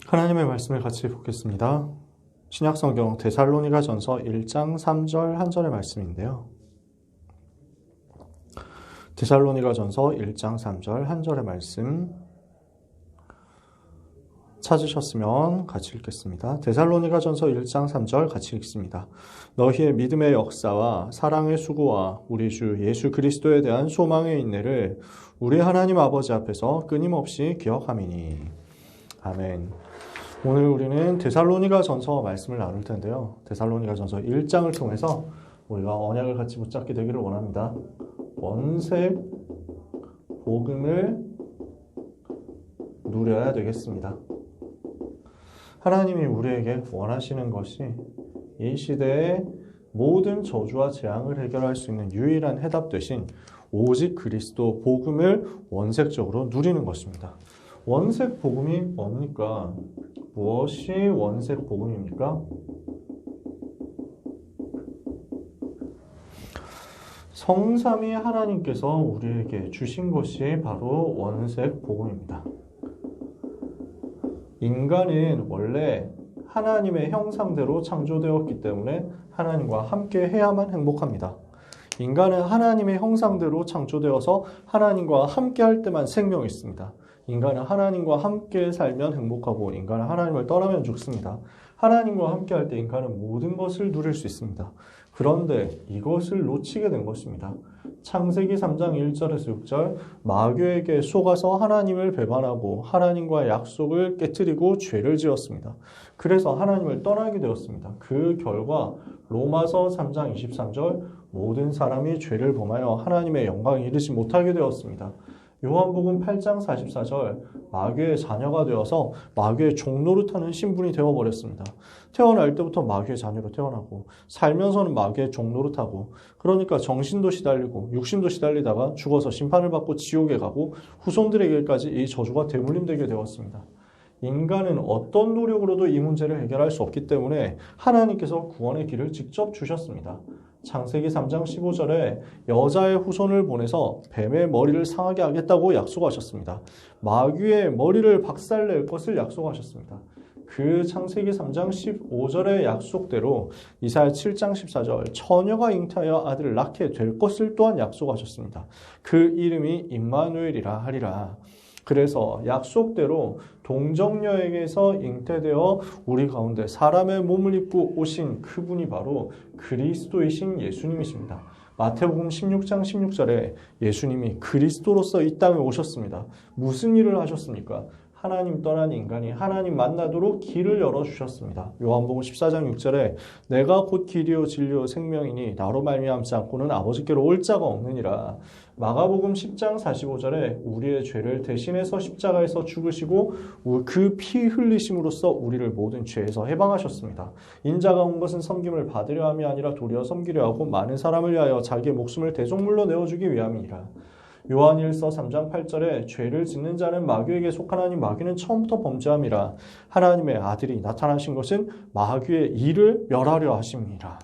하나님의 말씀을 같이 보겠습니다. 신약성경 데살로니가전서 1장 3절 한 절의 말씀인데요. 데살로니가전서 1장 3절 한 절의 말씀 찾으셨으면 같이 읽겠습니다. 데살로니가전서 1장 3절 같이 읽습니다. 너희의 믿음의 역사와 사랑의 수고와 우리 주 예수 그리스도에 대한 소망의 인내를 우리 하나님 아버지 앞에서 끊임없이 기억함이니. 아멘. 오늘 우리는 데살로니가전서 말씀을 나눌 텐데요. 데살로니가전서 1장을 통해서 우리가 언약을 같이 붙잡게 되기를 원합니다. 원색 복음을 누려야 되겠습니다. 하나님이 우리에게 원하시는 것이 이 시대의 모든 저주와 재앙을 해결할 수 있는 유일한 해답 대신 오직 그리스도 복음을 원색적으로 누리는 것입니다. 원색 복음이 뭡니까? 무엇이 원색 복음입니까? 성삼위 하나님께서 우리에게 주신 것이 바로 원색 복음입니다. 인간은 원래 하나님의 형상대로 창조되었기 때문에 하나님과 함께 해야만 행복합니다. 인간은 하나님의 형상대로 창조되어서 하나님과 함께 할 때만 생명이 있습니다. 인간은 하나님과 함께 살면 행복하고 인간은 하나님을 떠나면 죽습니다. 하나님과 함께 할 때 인간은 모든 것을 누릴 수 있습니다. 그런데 이것을 놓치게 된 것입니다. 창세기 3장 1절에서 6절 마귀에게 속아서 하나님을 배반하고 하나님과의 약속을 깨트리고 죄를 지었습니다. 그래서 하나님을 떠나게 되었습니다. 그 결과 로마서 3장 23절 모든 사람이 죄를 범하여 하나님의 영광에 이르지 못하게 되었습니다. 요한복음 8장 44절 마귀의 자녀가 되어서 마귀의 종노릇하는 신분이 되어버렸습니다. 태어날 때부터 마귀의 자녀로 태어나고 살면서는 마귀의 종노릇하고 그러니까 정신도 시달리고 육신도 시달리다가 죽어서 심판을 받고 지옥에 가고 후손들에게까지 이 저주가 대물림되게 되었습니다. 인간은 어떤 노력으로도 이 문제를 해결할 수 없기 때문에 하나님께서 구원의 길을 직접 주셨습니다. 창세기 3장 15절에 여자의 후손을 보내서 뱀의 머리를 상하게 하겠다고 약속하셨습니다. 마귀의 머리를 박살낼 것을 약속하셨습니다. 그 창세기 3장 15절의 약속대로 이사야 7장 14절 처녀가 잉태하여 아들을 낳게 될 것을 또한 약속하셨습니다. 그 이름이 임마누엘이라 하리라. 그래서 약속대로 동정녀에게서 잉태되어 우리 가운데 사람의 몸을 입고 오신 그분이 바로 그리스도이신 예수님이십니다. 마태복음 16장 16절에 예수님이 그리스도로서 이 땅에 오셨습니다. 무슨 일을 하셨습니까? 하나님 떠난 인간이 하나님 만나도록 길을 열어주셨습니다. 요한복음 14장 6절에 내가 곧 길이요 진리요 생명이니 나로 말미암지 않고는 아버지께로 올 자가 없느니라. 마가복음 10장 45절에 우리의 죄를 대신해서 십자가에서 죽으시고 그 피 흘리심으로써 우리를 모든 죄에서 해방하셨습니다. 인자가 온 것은 섬김을 받으려 함이 아니라 도리어 섬기려 하고 많은 사람을 위하여 자기의 목숨을 대속물로 내어주기 위함이니라. 요한일서 3장 8절에 죄를 짓는 자는 마귀에게 속하나니 마귀는 처음부터 범죄함이라. 하나님의 아들이 나타나신 것은 마귀의 일을 멸하려 하심이라.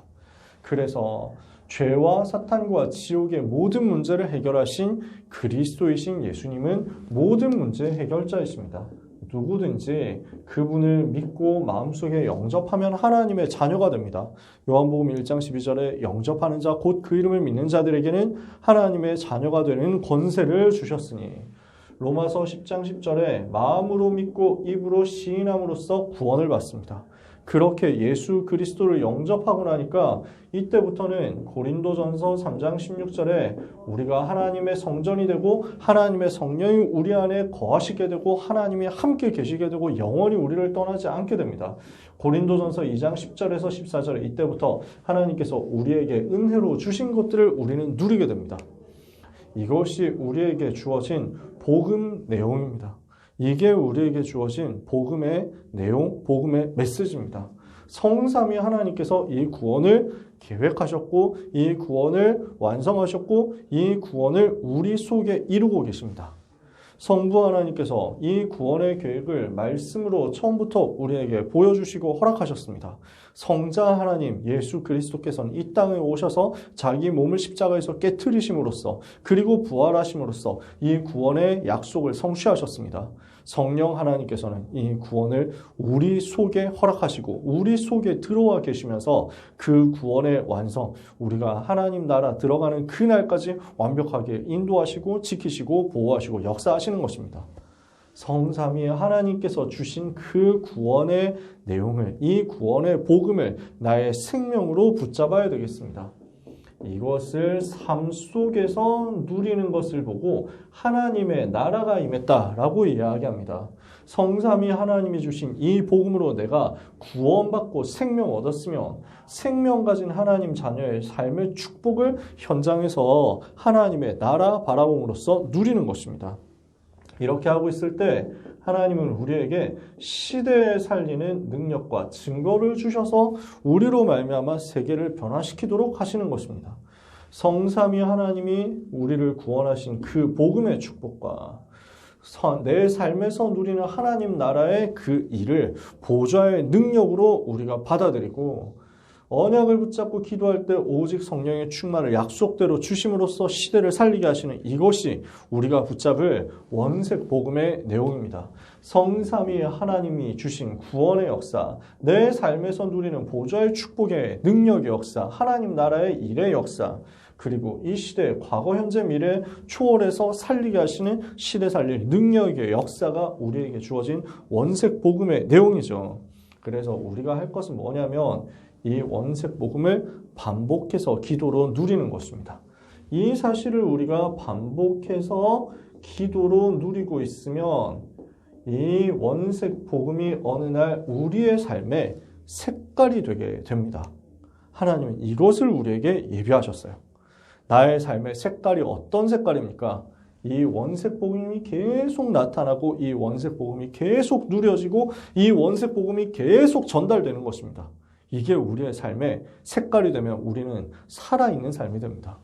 그래서 죄와 사탄과 지옥의 모든 문제를 해결하신 그리스도이신 예수님은 모든 문제의 해결자이십니다. 누구든지 그분을 믿고 마음속에 영접하면 하나님의 자녀가 됩니다. 요한복음 1장 12절에 영접하는 자 곧 그 이름을 믿는 자들에게는 하나님의 자녀가 되는 권세를 주셨으니 로마서 10장 10절에 마음으로 믿고 입으로 시인함으로써 구원을 받습니다. 그렇게 예수 그리스도를 영접하고 나니까 이때부터는 고린도전서 3장 16절에 우리가 하나님의 성전이 되고 하나님의 성령이 우리 안에 거하시게 되고 하나님이 함께 계시게 되고 영원히 우리를 떠나지 않게 됩니다. 고린도전서 2장 10절에서 14절에 이때부터 하나님께서 우리에게 은혜로 주신 것들을 우리는 누리게 됩니다. 이것이 우리에게 주어진 복음 내용입니다. 이게 우리에게 주어진 복음의 내용, 복음의 메시지입니다. 성삼위 하나님께서 이 구원을 계획하셨고 이 구원을 완성하셨고 이 구원을 우리 속에 이루고 계십니다. 성부 하나님께서 이 구원의 계획을 말씀으로 처음부터 우리에게 보여주시고 허락하셨습니다. 성자 하나님 예수 그리스도께서는 이 땅에 오셔서 자기 몸을 십자가에서 깨트리심으로써 그리고 부활하심으로써 이 구원의 약속을 성취하셨습니다. 성령 하나님께서는 이 구원을 우리 속에 허락하시고 우리 속에 들어와 계시면서 그 구원의 완성, 우리가 하나님 나라 들어가는 그날까지 완벽하게 인도하시고 지키시고 보호하시고 역사하시는 것입니다. 성삼위 하나님께서 주신 그 구원의 내용을, 이 구원의 복음을 나의 생명으로 붙잡아야 되겠습니다. 이것을 삶 속에서 누리는 것을 보고 하나님의 나라가 임했다라고 이야기합니다. 성삼위 하나님이 주신 이 복음으로 내가 구원받고 생명 얻었으면 생명 가진 하나님 자녀의 삶의 축복을 현장에서 하나님의 나라 바라봄으로써 누리는 것입니다. 이렇게 하고 있을 때 하나님은 우리에게 시대에 살리는 능력과 증거를 주셔서 우리로 말미암아 세계를 변화시키도록 하시는 것입니다. 성삼위 하나님이 우리를 구원하신 그 복음의 축복과 내 삶에서 누리는 하나님 나라의 그 일을 보좌의 능력으로 우리가 받아들이고 언약을 붙잡고 기도할 때 오직 성령의 충만을 약속대로 주심으로써 시대를 살리게 하시는 이것이 우리가 붙잡을 원색 복음의 내용입니다. 성삼위 하나님이 주신 구원의 역사, 내 삶에서 누리는 보좌의 축복의 능력의 역사, 하나님 나라의 일의 역사, 그리고 이 시대의 과거, 현재, 미래 초월해서 살리게 하시는 시대 살릴 능력의 역사가 우리에게 주어진 원색 복음의 내용이죠. 그래서 우리가 할 것은 뭐냐면 이 원색 복음을 반복해서 기도로 누리는 것입니다. 이 사실을 우리가 반복해서 기도로 누리고 있으면 이 원색 복음이 어느 날 우리의 삶의 색깔이 되게 됩니다. 하나님은 이것을 우리에게 예비하셨어요. 나의 삶의 색깔이 어떤 색깔입니까? 이 원색 복음이 계속 나타나고 이 원색 복음이 계속 누려지고 이 원색 복음이 계속 전달되는 것입니다. 이게 우리의 삶의 색깔이 되면 우리는 살아있는 삶이 됩니다.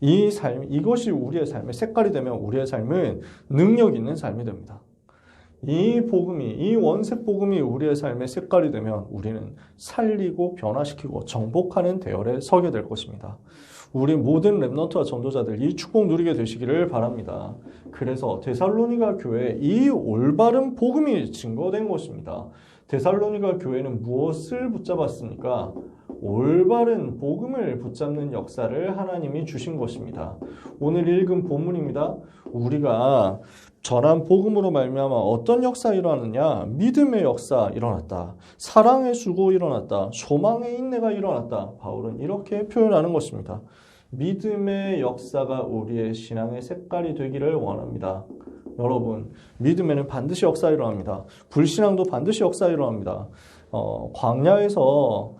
이것이 우리의 삶의 색깔이 되면 우리의 삶은 능력 있는 삶이 됩니다. 이 원색 복음이 우리의 삶의 색깔이 되면 우리는 살리고 변화시키고 정복하는 대열에 서게 될 것입니다. 우리 모든 렘넌트와 전도자들 이 축복 누리게 되시기를 바랍니다. 그래서 데살로니가 교회에 이 올바른 복음이 증거된 것입니다. 데살로니가 교회는 무엇을 붙잡았습니까? 올바른 복음을 붙잡는 역사를 하나님이 주신 것입니다. 오늘 읽은 본문입니다. 우리가 전한 복음으로 말미암아 어떤 역사 일어나느냐? 믿음의 역사 일어났다. 사랑의 수고 일어났다. 소망의 인내가 일어났다. 바울은 이렇게 표현하는 것입니다. 믿음의 역사가 우리의 신앙의 색깔이 되기를 원합니다. 여러분, 믿음에는 반드시 역사 일어납니다. 불신앙도 반드시 역사 일어납니다. 광야에서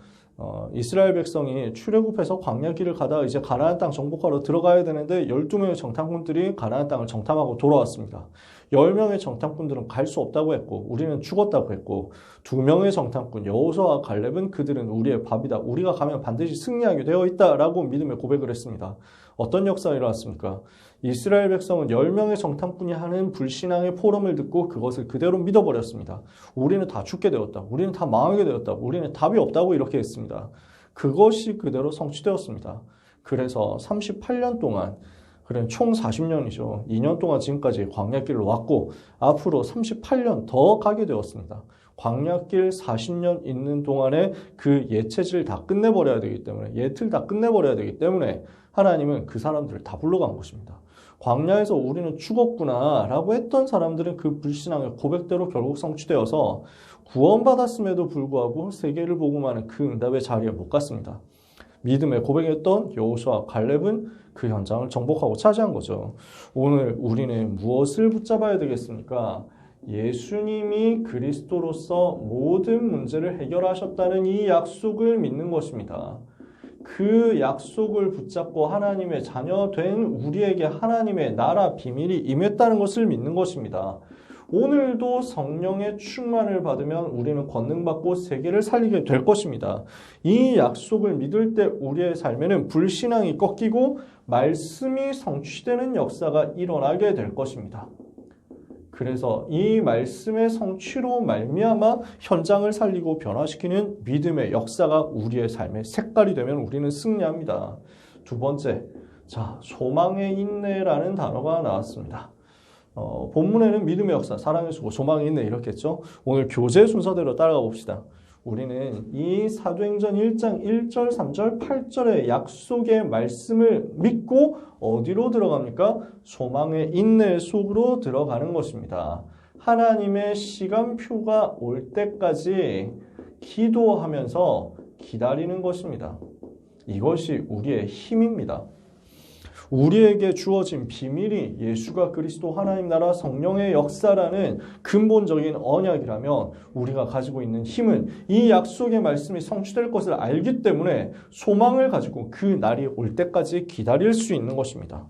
이스라엘 백성이 출애굽해서 광야 길을 가다가 이제 가나안 땅 정복하러 들어가야 되는데 12명의 정탐꾼들이 가나안 땅을 정탐하고 돌아왔습니다. 10명의 정탐꾼들은 갈 수 없다고 했고 우리는 죽었다고 했고 2명의 정탐꾼 여호수아와 갈렙은 그들은 우리의 밥이다. 우리가 가면 반드시 승리하게 되어 있다라고 믿음의 고백을 했습니다. 어떤 역사가 일어났습니까? 이스라엘 백성은 10명의 정탐꾼이 하는 불신앙의 포럼을 듣고 그것을 그대로 믿어버렸습니다. 우리는 다 죽게 되었다. 우리는 다 망하게 되었다. 우리는 답이 없다고 이렇게 했습니다. 그것이 그대로 성취되었습니다. 그래서 38년 동안, 그래 총 40년이죠. 2년 동안 지금까지 광야길을 왔고 앞으로 38년 더 가게 되었습니다. 광야길 40년 있는 동안에 그 예체질 다 끝내버려야 되기 때문에, 예틀 다 끝내버려야 되기 때문에 하나님은 그 사람들을 다 불러간 것입니다. 광야에서 우리는 죽었구나 라고 했던 사람들은 그 불신앙의 고백대로 결국 성취되어서 구원받았음에도 불구하고 세계를 복음하는 그 응답의 자리에 못 갔습니다. 믿음에 고백했던 여호수아 갈렙은 그 현장을 정복하고 차지한 거죠. 오늘 우리는 무엇을 붙잡아야 되겠습니까? 예수님이 그리스도로서 모든 문제를 해결하셨다는 이 약속을 믿는 것입니다. 그 약속을 붙잡고 하나님의 자녀 된 우리에게 하나님의 나라 비밀이 임했다는 것을 믿는 것입니다. 오늘도 성령의 충만을 받으면 우리는 권능받고 세계를 살리게 될 것입니다. 이 약속을 믿을 때 우리의 삶에는 불신앙이 꺾이고 말씀이 성취되는 역사가 일어나게 될 것입니다. 그래서 이 말씀의 성취로 말미암아 현장을 살리고 변화시키는 믿음의 역사가 우리의 삶의 색깔이 되면 우리는 승리합니다. 두 번째, 소망의 인내라는 단어가 나왔습니다. 본문에는 믿음의 역사, 사랑의 수고, 소망의 인내 이렇게 했죠. 오늘 교재 순서대로 따라가 봅시다. 우리는 이 사도행전 1장 1절, 3절, 8절의 약속의 말씀을 믿고 어디로 들어갑니까? 소망의 인내 속으로 들어가는 것입니다. 하나님의 시간표가 올 때까지 기도하면서 기다리는 것입니다. 이것이 우리의 힘입니다. 우리에게 주어진 비밀이 예수가 그리스도 하나님 나라 성령의 역사라는 근본적인 언약이라면 우리가 가지고 있는 힘은 이 약속의 말씀이 성취될 것을 알기 때문에 소망을 가지고 그 날이 올 때까지 기다릴 수 있는 것입니다.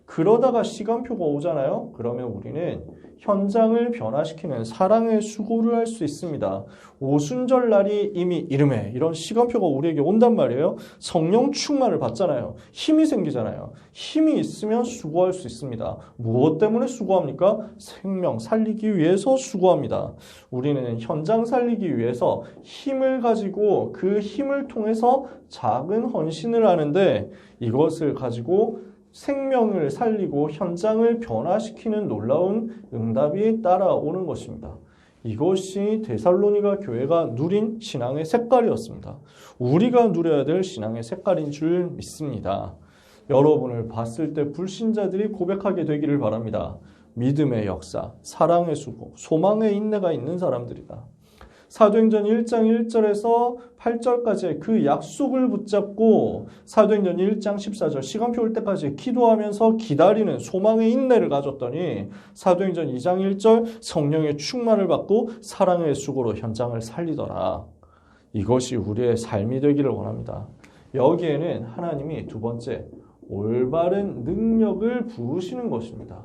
그러다가 시간표가 오잖아요. 그러면 우리는 현장을 변화시키는 사랑의 수고를 할 수 있습니다. 오순절 날이 이미 이름에 이런 시간표가 우리에게 온단 말이에요. 성령 충만을 받잖아요. 힘이 생기잖아요. 힘이 있으면 수고할 수 있습니다. 무엇 때문에 수고합니까? 생명 살리기 위해서 수고합니다. 우리는 현장 살리기 위해서 힘을 가지고 그 힘을 통해서 작은 헌신을 하는데 이것을 가지고 생명을 살리고 현장을 변화시키는 놀라운 응답이 따라오는 것입니다. 이것이 데살로니가 교회가 누린 신앙의 색깔이었습니다. 우리가 누려야 될 신앙의 색깔인 줄 믿습니다. 여러분을 봤을 때 불신자들이 고백하게 되기를 바랍니다. 믿음의 역사, 사랑의 수고, 소망의 인내가 있는 사람들이다. 사도행전 1장 1절에서 8절까지의 그 약속을 붙잡고 사도행전 1장 14절 시간표 올 때까지 기도하면서 기다리는 소망의 인내를 가졌더니 사도행전 2장 1절 성령의 충만을 받고 사랑의 수고로 현장을 살리더라. 이것이 우리의 삶이 되기를 원합니다. 여기에는 하나님이 두 번째 올바른 능력을 부으시는 것입니다.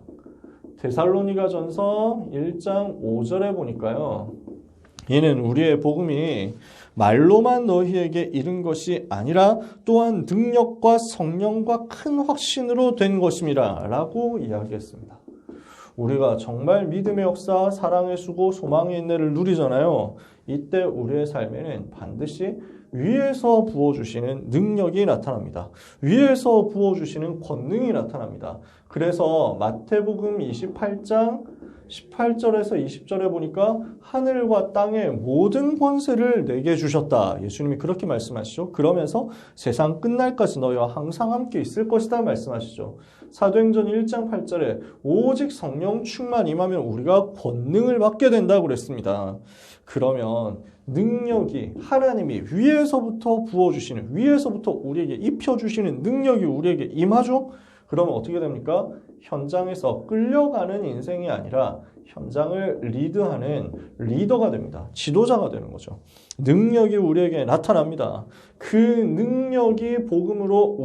데살로니가전서 1장 5절에 보니까요. 이는 우리의 복음이 말로만 너희에게 이른 것이 아니라 또한 능력과 성령과 큰 확신으로 된 것임이라 라고 이야기했습니다. 우리가 정말 믿음의 역사, 사랑의 수고, 소망의 인내를 누리잖아요. 이때 우리의 삶에는 반드시 위에서 부어주시는 능력이 나타납니다. 위에서 부어주시는 권능이 나타납니다. 그래서 마태복음 28장 18절에서 20절에 보니까 하늘과 땅의 모든 권세를 내게 주셨다. 예수님이 그렇게 말씀하시죠. 그러면서 세상 끝날까지 너희와 항상 함께 있을 것이다 말씀하시죠. 사도행전 1장 8절에 오직 성령 충만 임하면 우리가 권능을 받게 된다고 그랬습니다. 그러면 능력이 하나님이 위에서부터 부어주시는, 위에서부터 우리에게 입혀주시는 능력이 우리에게 임하죠? 그러면 어떻게 됩니까? 현장에서 끌려가는 인생이 아니라 현장을 리드하는 리더가 됩니다. 지도자가 되는 거죠. 능력이 우리에게 나타납니다. 그 능력이 복음으로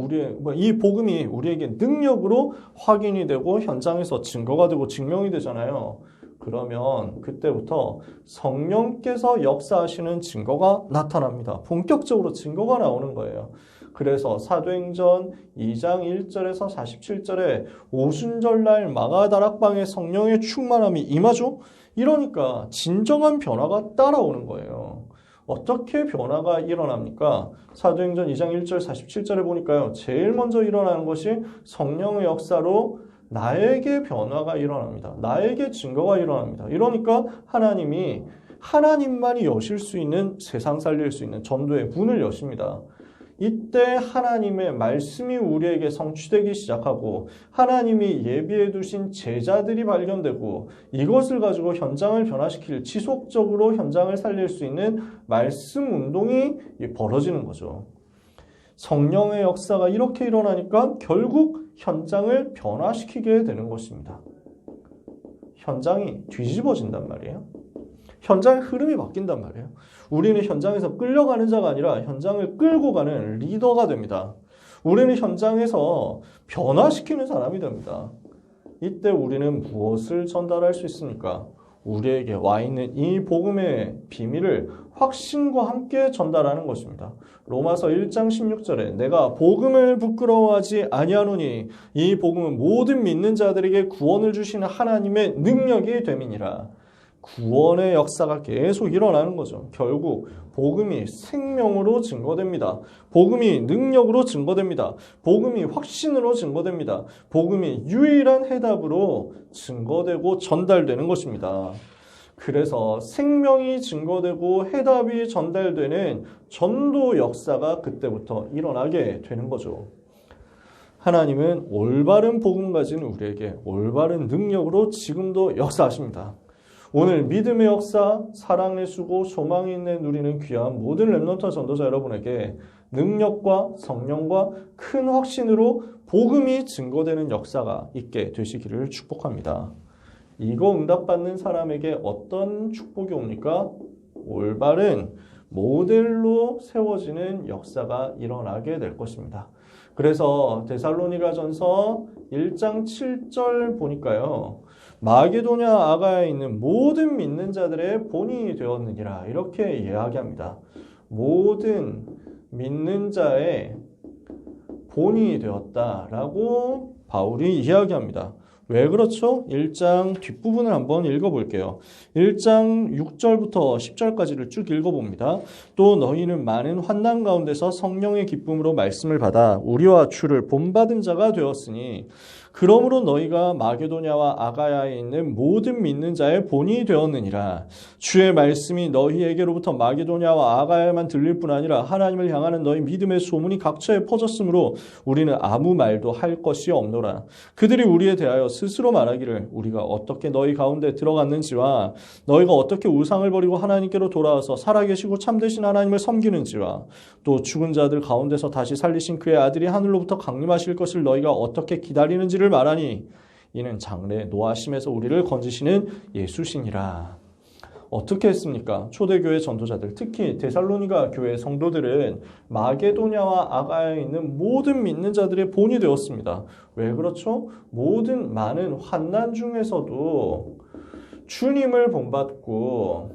이 복음이 우리에게 능력으로 확인이 되고 현장에서 증거가 되고 증명이 되잖아요. 그러면 그때부터 성령께서 역사하시는 증거가 나타납니다. 본격적으로 증거가 나오는 거예요. 그래서 사도행전 2장 1절에서 47절에 오순절날 마가다락방에 성령의 충만함이 임하죠? 이러니까 진정한 변화가 따라오는 거예요. 어떻게 변화가 일어납니까? 사도행전 2장 1절 47절에 보니까요. 제일 먼저 일어나는 것이 성령의 역사로 나에게 변화가 일어납니다. 나에게 증거가 일어납니다. 이러니까 하나님만이 여실 수 있는, 세상 살릴 수 있는 전도의 문을 여십니다. 이때 하나님의 말씀이 우리에게 성취되기 시작하고 하나님이 예비해 두신 제자들이 발견되고 이것을 가지고 현장을 변화시킬, 지속적으로 현장을 살릴 수 있는 말씀 운동이 벌어지는 거죠. 성령의 역사가 이렇게 일어나니까 결국 현장을 변화시키게 되는 것입니다. 현장이 뒤집어진단 말이에요. 현장의 흐름이 바뀐단 말이에요. 우리는 현장에서 끌려가는 자가 아니라 현장을 끌고 가는 리더가 됩니다. 우리는 현장에서 변화시키는 사람이 됩니다. 이때 우리는 무엇을 전달할 수 있습니까? 우리에게 와 있는 이 복음의 비밀을 확신과 함께 전달하는 것입니다. 로마서 1장 16절에 내가 복음을 부끄러워하지 아니하노니 이 복음은 모든 믿는 자들에게 구원을 주시는 하나님의 능력이 됨이니라. 구원의 역사가 계속 일어나는 거죠. 결국 복음이 생명으로 증거됩니다. 복음이 능력으로 증거됩니다. 복음이 확신으로 증거됩니다. 복음이 유일한 해답으로 증거되고 전달되는 것입니다. 그래서 생명이 증거되고 해답이 전달되는 전도 역사가 그때부터 일어나게 되는 거죠. 하나님은 올바른 복음 가진 우리에게 올바른 능력으로 지금도 역사하십니다. 오늘 믿음의 역사, 사랑의 수고, 소망이 있는 누리는 귀한 모든 렘넌트 전도자 여러분에게 능력과 성령과 큰 확신으로 복음이 증거되는 역사가 있게 되시기를 축복합니다. 이거 응답받는 사람에게 어떤 축복이 옵니까? 올바른 모델로 세워지는 역사가 일어나게 될 것입니다. 그래서 데살로니가전서 1장 7절 보니까요. 마게도냐 아가야에 있는 모든 믿는 자들의 본이 되었느니라 이렇게 이야기합니다. 모든 믿는 자의 본이 되었다라고 바울이 이야기합니다. 왜 그렇죠? 1장 뒷부분을 한번 읽어볼게요. 1장 6절부터 10절까지를 쭉 읽어봅니다. 또 너희는 많은 환난 가운데서 성령의 기쁨으로 말씀을 받아 우리와 주를 본받은 자가 되었으니 그러므로 너희가 마게도냐와 아가야에 있는 모든 믿는 자의 본이 되었느니라. 주의 말씀이 너희에게로부터 마게도냐와 아가야에만 들릴 뿐 아니라 하나님을 향하는 너희 믿음의 소문이 각처에 퍼졌으므로 우리는 아무 말도 할 것이 없노라. 그들이 우리에 대하여 스스로 말하기를 우리가 어떻게 너희 가운데 들어갔는지와 너희가 어떻게 우상을 버리고 하나님께로 돌아와서 살아계시고 참되신 하나님을 섬기는지와 또 죽은 자들 가운데서 다시 살리신 그의 아들이 하늘로부터 강림하실 것을 너희가 어떻게 기다리는지를 말하니 이는 장래 노하심에서 우리를 건지시는 예수시니라. 어떻게 했습니까? 초대교회 전도자들, 특히 데살로니가 교회 성도들은 마게도냐와 아가야에 있는 모든 믿는 자들의 본이 되었습니다. 왜 그렇죠? 모든 많은 환난 중에서도 주님을 본받고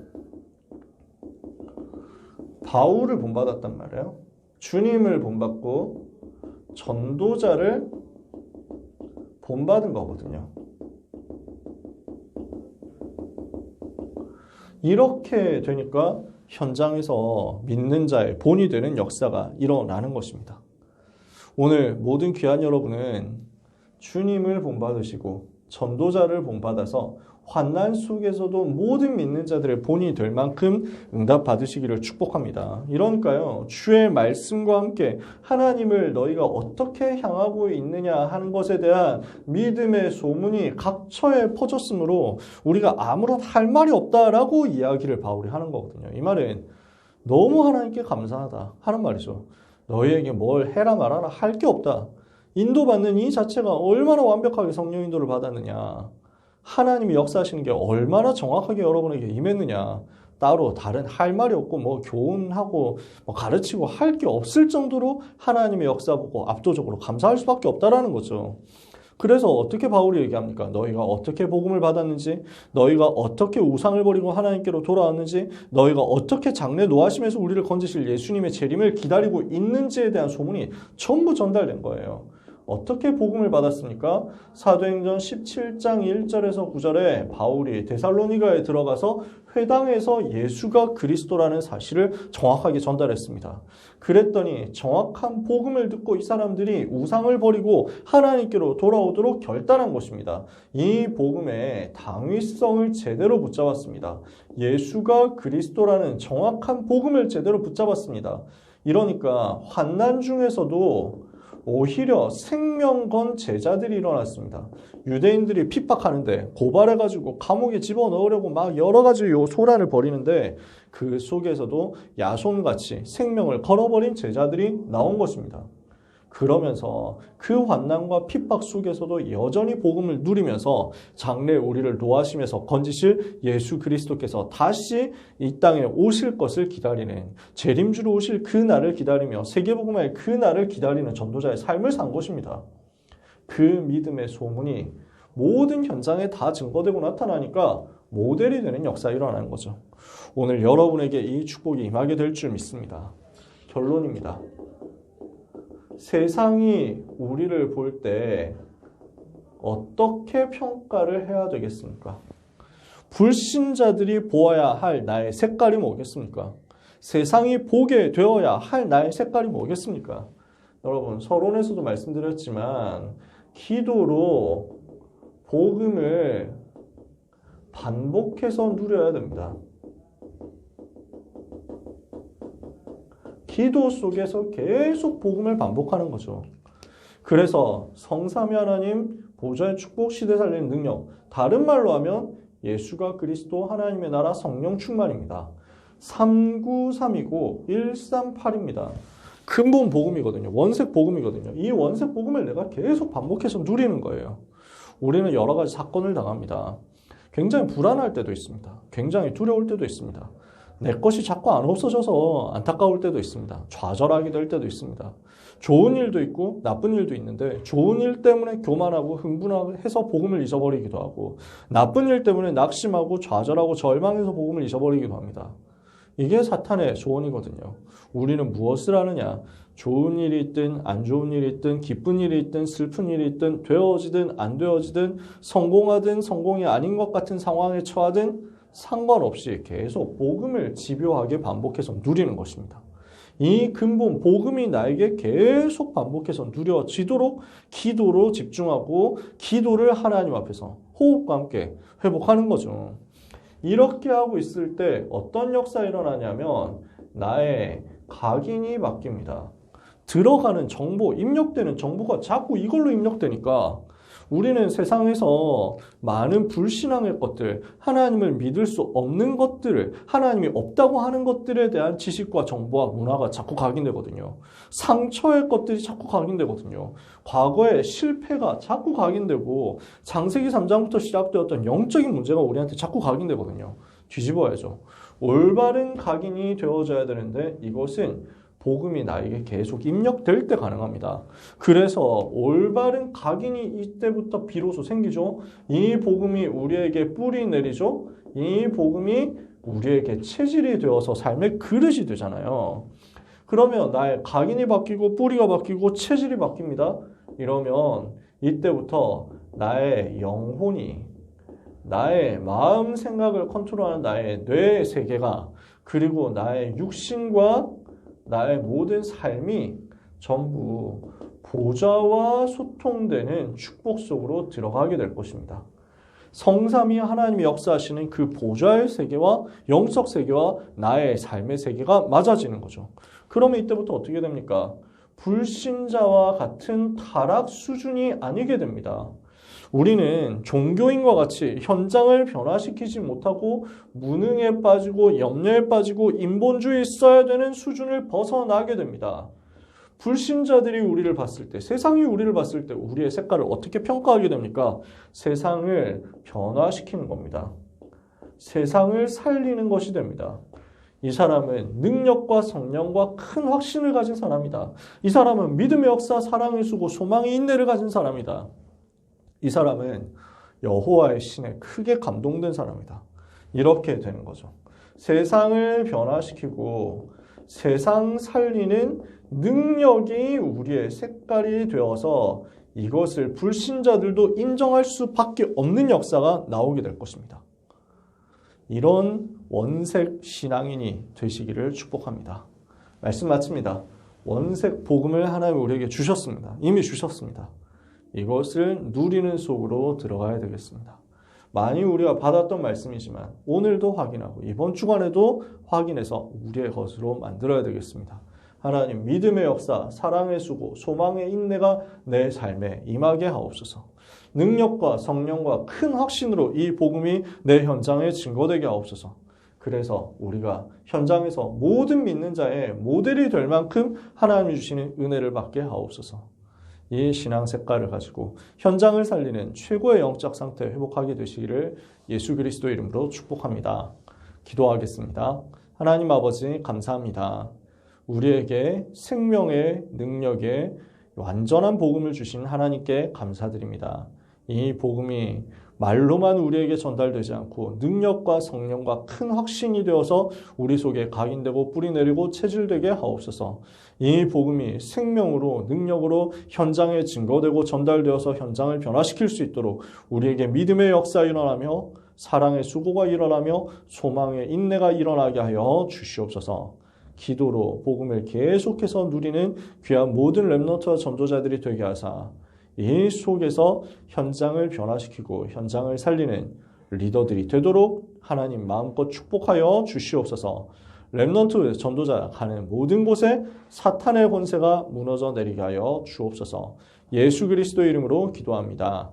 바울을 본받았단 말이에요. 주님을 본받고 전도자를 본받은 거거든요. 이렇게 되니까 현장에서 믿는 자의 본이 되는 역사가 일어나는 것입니다. 오늘 모든 귀한 여러분은 주님을 본받으시고 전도자를 본받아서 환난 속에서도 모든 믿는 자들의 본이 될 만큼 응답받으시기를 축복합니다. 이러니까요. 주의 말씀과 함께 하나님을 너희가 어떻게 향하고 있느냐 하는 것에 대한 믿음의 소문이 각처에 퍼졌으므로 우리가 아무런 할 말이 없다라고 이야기를 바울이 하는 거거든요. 이 말은 너무 하나님께 감사하다 하는 말이죠. 너희에게 뭘 해라 말하라 할 게 없다. 인도받는 이 자체가 얼마나 완벽하게 성령 인도를 받았느냐. 하나님이 역사하시는 게 얼마나 정확하게 여러분에게 임했느냐. 따로 다른 할 말이 없고 뭐 교훈하고 뭐 가르치고 할 게 없을 정도로 하나님의 역사 보고 압도적으로 감사할 수밖에 없다라는 거죠. 그래서 어떻게 바울이 얘기합니까? 너희가 어떻게 복음을 받았는지, 너희가 어떻게 우상을 버리고 하나님께로 돌아왔는지, 너희가 어떻게 장래 노하심에서 우리를 건지실 예수님의 재림을 기다리고 있는지에 대한 소문이 전부 전달된 거예요. 어떻게 복음을 받았습니까? 사도행전 17장 1절에서 9절에 바울이 데살로니가에 들어가서 회당에서 예수가 그리스도라는 사실을 정확하게 전달했습니다. 그랬더니 정확한 복음을 듣고 이 사람들이 우상을 버리고 하나님께로 돌아오도록 결단한 것입니다. 이 복음의 당위성을 제대로 붙잡았습니다. 예수가 그리스도라는 정확한 복음을 제대로 붙잡았습니다. 이러니까 환난 중에서도 오히려 생명 건 제자들이 일어났습니다. 유대인들이 핍박하는데 고발해가지고 감옥에 집어넣으려고 막 여러 가지 소란을 벌이는데 그 속에서도 야손같이 생명을 걸어버린 제자들이 나온 것입니다. 그러면서 그 환난과 핍박 속에서도 여전히 복음을 누리면서 장래 우리를 노하심에서 건지실 예수 그리스도께서 다시 이 땅에 오실 것을 기다리는, 재림주로 오실 그 날을 기다리며 세계복음화의 그 날을 기다리는 전도자의 삶을 산 것입니다. 그 믿음의 소문이 모든 현장에 다 증거되고 나타나니까 모델이 되는 역사가 일어나는 거죠. 오늘 여러분에게 이 축복이 임하게 될 줄 믿습니다. 결론입니다. 세상이 우리를 볼 때 어떻게 평가를 해야 되겠습니까? 불신자들이 보아야 할 나의 색깔이 뭐겠습니까? 세상이 보게 되어야 할 나의 색깔이 뭐겠습니까? 여러분, 서론에서도 말씀드렸지만 기도로 복음을 반복해서 누려야 됩니다. 기도 속에서 계속 복음을 반복하는 거죠. 그래서 성삼위 하나님 보좌의 축복 시대 살리는 능력, 다른 말로 하면 예수가 그리스도 하나님의 나라 성령 충만입니다. 393이고 138입니다. 근본 복음이거든요. 원색 복음이거든요. 이 원색 복음을 내가 계속 반복해서 누리는 거예요. 우리는 여러 가지 사건을 당합니다. 굉장히 불안할 때도 있습니다. 굉장히 두려울 때도 있습니다. 내 것이 자꾸 안 없어져서 안타까울 때도 있습니다. 좌절하게 될 때도 있습니다. 좋은 일도 있고 나쁜 일도 있는데 좋은 일 때문에 교만하고 흥분해서 복음을 잊어버리기도 하고 나쁜 일 때문에 낙심하고 좌절하고 절망해서 복음을 잊어버리기도 합니다. 이게 사탄의 조언이거든요. 우리는 무엇을 하느냐? 좋은 일이 있든 안 좋은 일이 있든 기쁜 일이 있든 슬픈 일이 있든 되어지든 안 되어지든 성공하든 성공이 아닌 것 같은 상황에 처하든 상관없이 계속 복음을 집요하게 반복해서 누리는 것입니다. 이 근본 복음이 나에게 계속 반복해서 누려지도록 기도로 집중하고 기도를 하나님 앞에서 호흡과 함께 회복하는 거죠. 이렇게 하고 있을 때 어떤 역사가 일어나냐면 나의 각인이 바뀝니다. 들어가는 정보, 입력되는 정보가 자꾸 이걸로 입력되니까 우리는 세상에서 많은 불신앙의 것들, 하나님을 믿을 수 없는 것들을, 하나님이 없다고 하는 것들에 대한 지식과 정보와 문화가 자꾸 각인되거든요. 상처의 것들이 자꾸 각인되거든요. 과거의 실패가 자꾸 각인되고 창세기 3장부터 시작되었던 영적인 문제가 우리한테 자꾸 각인되거든요. 뒤집어야죠. 올바른 각인이 되어져야 되는데 이것은 복음이 나에게 계속 입력될 때 가능합니다. 그래서 올바른 각인이 이때부터 비로소 생기죠. 이 복음이 우리에게 뿌리 내리죠. 이 복음이 우리에게 체질이 되어서 삶의 그릇이 되잖아요. 그러면 나의 각인이 바뀌고 뿌리가 바뀌고 체질이 바뀝니다. 이러면 이때부터 나의 영혼이 나의 마음 생각을 컨트롤하는 나의 뇌 세계가 그리고 나의 육신과 나의 모든 삶이 전부 보좌와 소통되는 축복 속으로 들어가게 될 것입니다. 성삼위 하나님이 역사하시는 그 보좌의 세계와 영적 세계와 나의 삶의 세계가 맞아지는 거죠. 그러면 이때부터 어떻게 됩니까? 불신자와 같은 타락 수준이 아니게 됩니다. 우리는 종교인과 같이 현장을 변화시키지 못하고 무능에 빠지고 염려에 빠지고 인본주의에 써야 되는 수준을 벗어나게 됩니다. 불신자들이 우리를 봤을 때, 세상이 우리를 봤을 때 우리의 색깔을 어떻게 평가하게 됩니까? 세상을 변화시키는 겁니다. 세상을 살리는 것이 됩니다. 이 사람은 능력과 성령과 큰 확신을 가진 사람이다. 이 사람은 믿음의 역사, 사랑의 수고, 소망의 인내를 가진 사람이다. 이 사람은 여호와의 신에 크게 감동된 사람이다. 이렇게 되는 거죠. 세상을 변화시키고 세상 살리는 능력이 우리의 색깔이 되어서 이것을 불신자들도 인정할 수밖에 없는 역사가 나오게 될 것입니다. 이런 원색 신앙인이 되시기를 축복합니다. 말씀 마칩니다. 원색 복음을 하나님 우리에게 주셨습니다. 이미 주셨습니다. 이것을 누리는 속으로 들어가야 되겠습니다. 많이 우리가 받았던 말씀이지만 오늘도 확인하고 이번 주간에도 확인해서 우리의 것으로 만들어야 되겠습니다. 하나님 믿음의 역사, 사랑의 수고, 소망의 인내가 내 삶에 임하게 하옵소서. 능력과 성령과 큰 확신으로 이 복음이 내 현장에 증거되게 하옵소서. 그래서 우리가 현장에서 모든 믿는 자의 모델이 될 만큼 하나님이 주시는 은혜를 받게 하옵소서. 이 신앙 색깔을 가지고 현장을 살리는 최고의 영적 상태 회복하게 되시기를 예수 그리스도 이름으로 축복합니다. 기도하겠습니다. 하나님 아버지 감사합니다. 우리에게 생명의 능력의 완전한 복음을 주신 하나님께 감사드립니다. 이 복음이 말로만 우리에게 전달되지 않고 능력과 성령과 큰 확신이 되어서 우리 속에 각인되고 뿌리내리고 체질되게 하옵소서. 이 복음이 생명으로 능력으로 현장에 증거되고 전달되어서 현장을 변화시킬 수 있도록 우리에게 믿음의 역사 일어나며 사랑의 수고가 일어나며 소망의 인내가 일어나게 하여 주시옵소서. 기도로 복음을 계속해서 누리는 귀한 모든 렘넌트와 전도자들이 되게 하사 이 속에서 현장을 변화시키고 현장을 살리는 리더들이 되도록 하나님 마음껏 축복하여 주시옵소서. 렘넌트 전도자 가는 모든 곳에 사탄의 권세가 무너져 내리게 하여 주옵소서. 예수 그리스도의 이름으로 기도합니다.